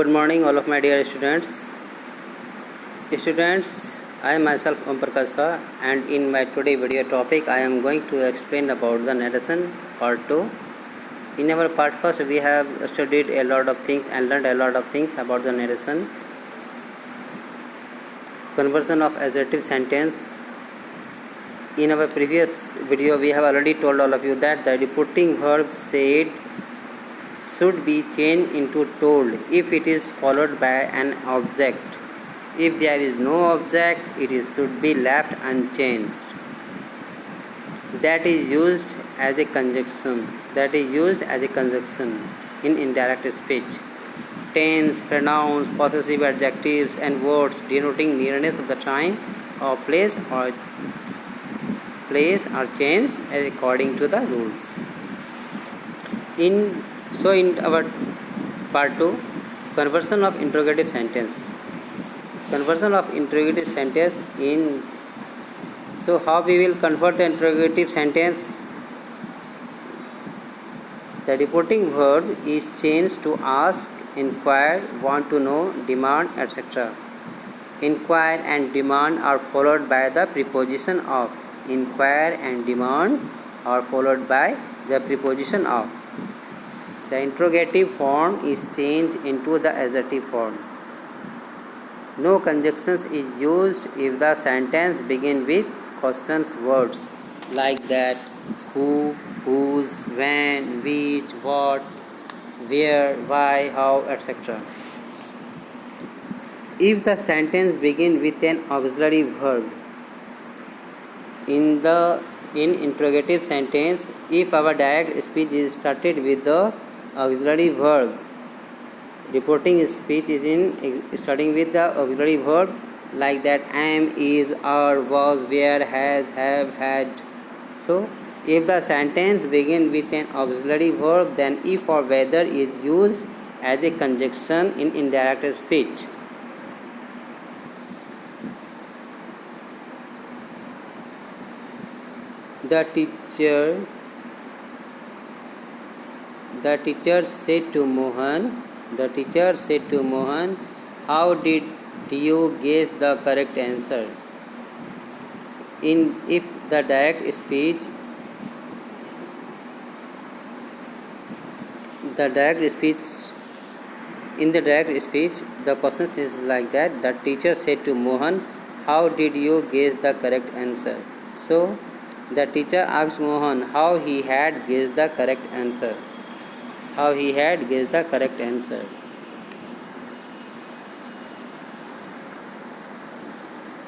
Good morning, all of my dear students. Students, I am myself Om Prakash Shah, and in my today video topic, I am going to explain about the narration part 2. In our part first, we have studied a lot of things and learned a lot of things about the narration. Conversion of adjective sentence. In our previous video, we have already told all of you that the reporting verb said should be changed into told if it is followed by an object. If there is no object, it should be left unchanged. That is used as a conjunction. In indirect speech. Tense, pronouns, possessive adjectives, and words denoting nearness of the time or place are changed according to the rules. In our part 2, conversion of interrogative sentence. So how we will convert the interrogative sentence? The reporting verb is changed to ask, inquire, want to know, demand, etc. Inquire and demand are followed by the preposition of. Inquire and demand are followed by the preposition of. The interrogative form is changed into the adjective form. No conjunctions is used if the sentence begins with questions words like that, who, whose, when, which, what, where, why, how, etc. If the sentence begins with an auxiliary verb, in interrogative sentence, if our direct speech is started with the auxiliary verb, reporting speech is starting with the auxiliary verb like that, am, is, are, was, were, has, have, had. So if the sentence begins with an auxiliary verb, then if or whether is used as a conjunction in indirect speech. The teacher said to Mohan, how did you guess the correct answer? In the direct speech, the question is like that, the teacher said to Mohan, how did you guess the correct answer? So the teacher asked Mohan how he had guessed the correct answer.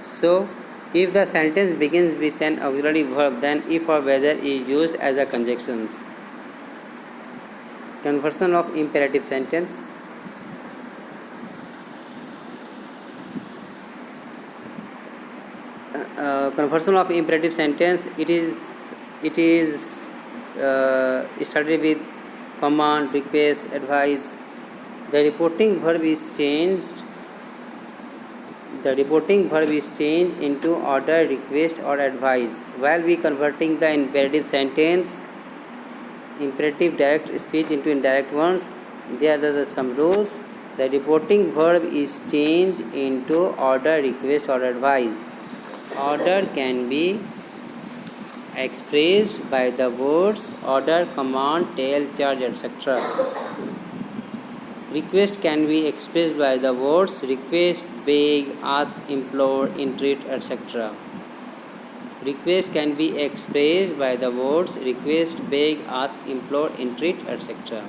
So if the sentence begins with an auxiliary verb, then if or whether is used as a conjunctions. Conversion of imperative sentence. Conversion of imperative sentence, it is started with command, request, advice. The reporting verb is changed into order, request, or advice. While we converting the imperative sentence, imperative direct speech into indirect ones, there are some rules. The reporting verb is changed into order, request, or advice. Order can be expressed by the words order, command, tell, charge, etc. Request can be expressed by the words request, beg, ask, implore, entreat, etc. Request can be expressed by the words request, beg, ask, implore, entreat, etc.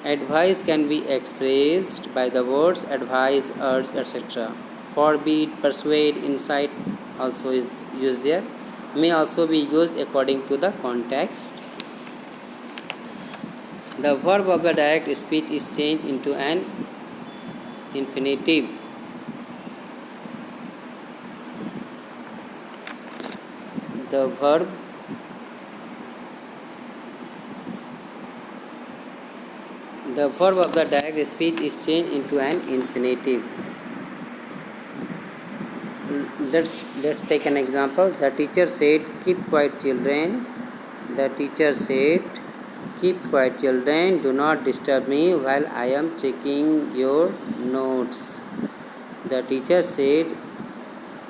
Advice can be expressed by the words advise, urge, etc. Forbid, persuade, incite also is used there. May also be used according to the context. The verb of the direct speech is changed into an infinitive. The verb of the direct speech is changed into an infinitive. Let's take an example. The teacher said, keep quiet, children. The teacher said, Keep quiet, children. Do not disturb me while I am checking your notes. The teacher said,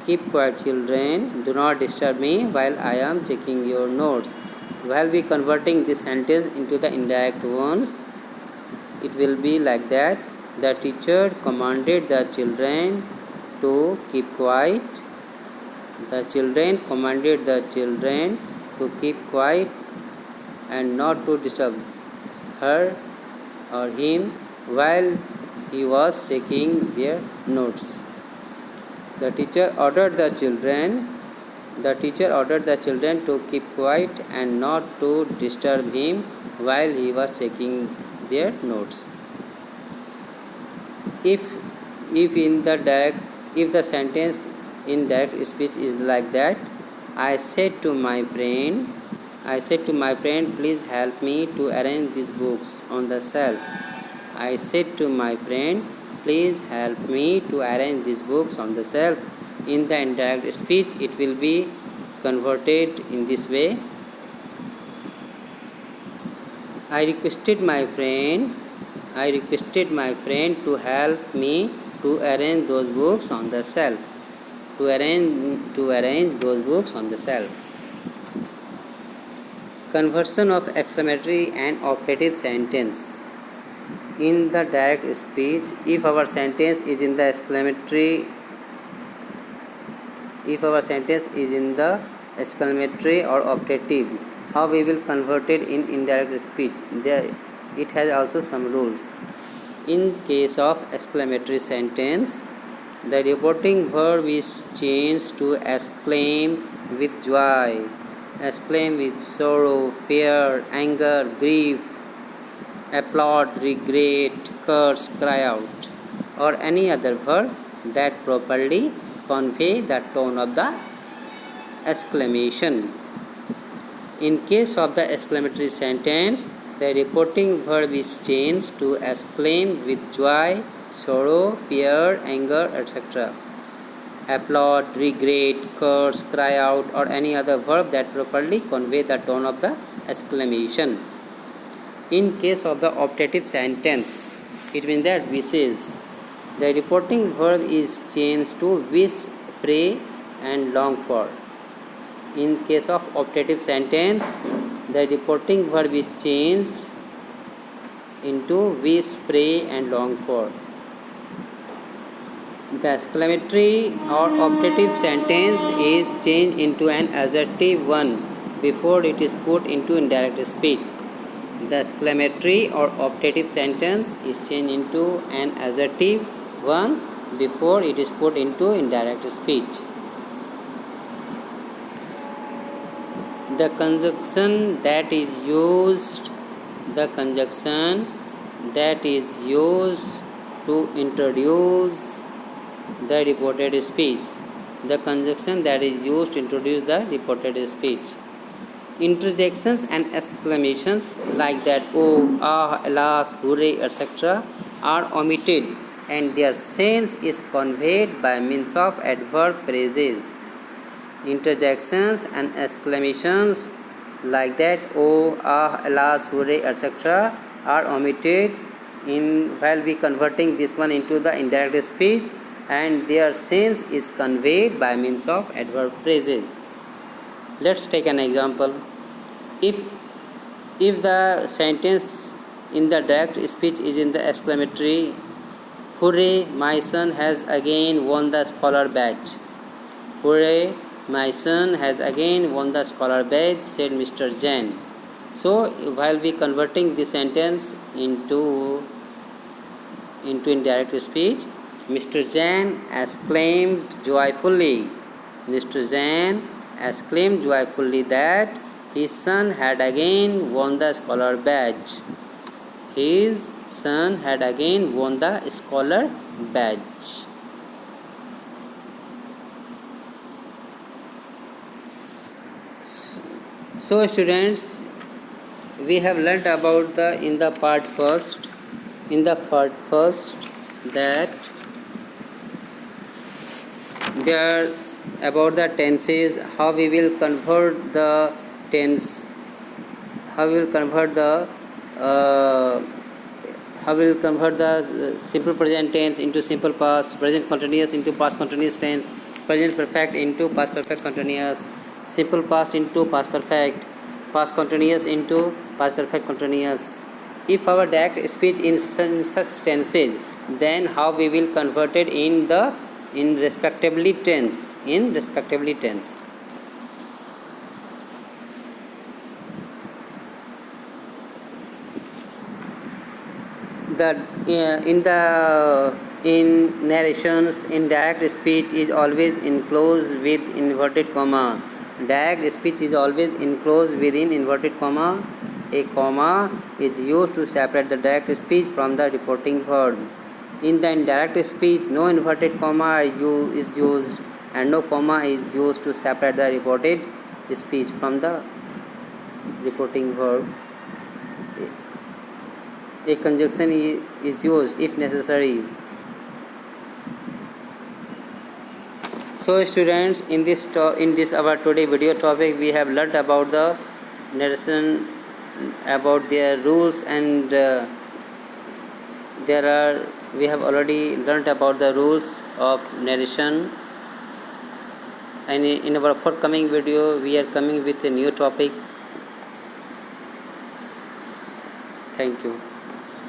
keep quiet, children. Do not disturb me while I am checking your notes. While we converting this sentence into the indirect ones, it will be like that. The teacher commanded the children to keep quiet. The children commanded the children to keep quiet and not to disturb her or him while he was checking their notes. The teacher ordered the children to keep quiet and not to disturb him while he was checking their notes. If the sentence in direct speech is like that, I said to my friend, please help me to arrange these books on the shelf. I said to my friend, please help me to arrange these books on the shelf. In the indirect speech, it will be converted in this way. I requested my friend to help me to arrange those books on the shelf. To arrange those books on the shelf. Conversion of exclamatory and optative sentence. In the direct speech, if our sentence is in the exclamatory or optative, how we will convert it in indirect speech? It has also some rules. In case of exclamatory sentence, the reporting verb is changed to exclaim with joy, exclaim with sorrow, fear, anger, grief, applaud, regret, curse, cry out, or any other verb that properly convey the tone of the exclamation. In case of the exclamatory sentence, the reporting verb is changed to exclaim with joy, sorrow, fear, anger, etc. Applaud, regret, curse, cry out, or any other verb that properly convey the tone of the exclamation. In case of the optative sentence, it means that wishes. The reporting verb is changed to wish, pray, and long for. In case of optative sentence, the reporting verb is changed into wish, pray, and long for. The exclamatory or optative sentence is changed into an adjective one before it is put into indirect speech. The exclamatory or optative sentence is changed into an adjective one before it is put into indirect speech. The conjunction that is used to introduce the reported speech. The conjunction that is used to introduce the reported speech. Interjections and exclamations like that, oh, ah, alas, hooray, etc. are omitted and their sense is conveyed by means of adverb phrases. Interjections and exclamations like that, oh, ah, alas, hooray, etc. are omitted while we converting this one into the indirect speech, and their sense is conveyed by means of adverb phrases. Let's take an example. If the sentence in the direct speech is in the exclamatory, hooray, my son has again won the scholar badge. Hooray, my son has again won the scholar badge, said Mr. Jain. So, while we converting this sentence into indirect speech, Mr. Jain exclaimed joyfully that his son had again won the scholar badge. His son had again won the scholar badge. So students, we have learnt about in the part first that there about the tenses, how we will convert the tense, how we will convert the uh, how we will convert the simple present tense into simple past, present continuous into past continuous tense, present perfect into past perfect continuous, simple past into past perfect, past continuous into past perfect continuous. If our direct speech in such tenses, then how we will convert it in respectively tense, the in narrations, in direct speech is always enclosed with inverted comma. Direct speech is always enclosed within inverted comma. A comma is used to separate the direct speech from the reporting verb. In the indirect speech, no inverted comma is used and no comma is used to separate the reported speech from the reporting verb. A conjunction is used if necessary. So students, in this our today video topic, we have learnt about the narration, about their rules, and we have already learnt about the rules of narration. And in our forthcoming video, we are coming with a new topic. Thank you.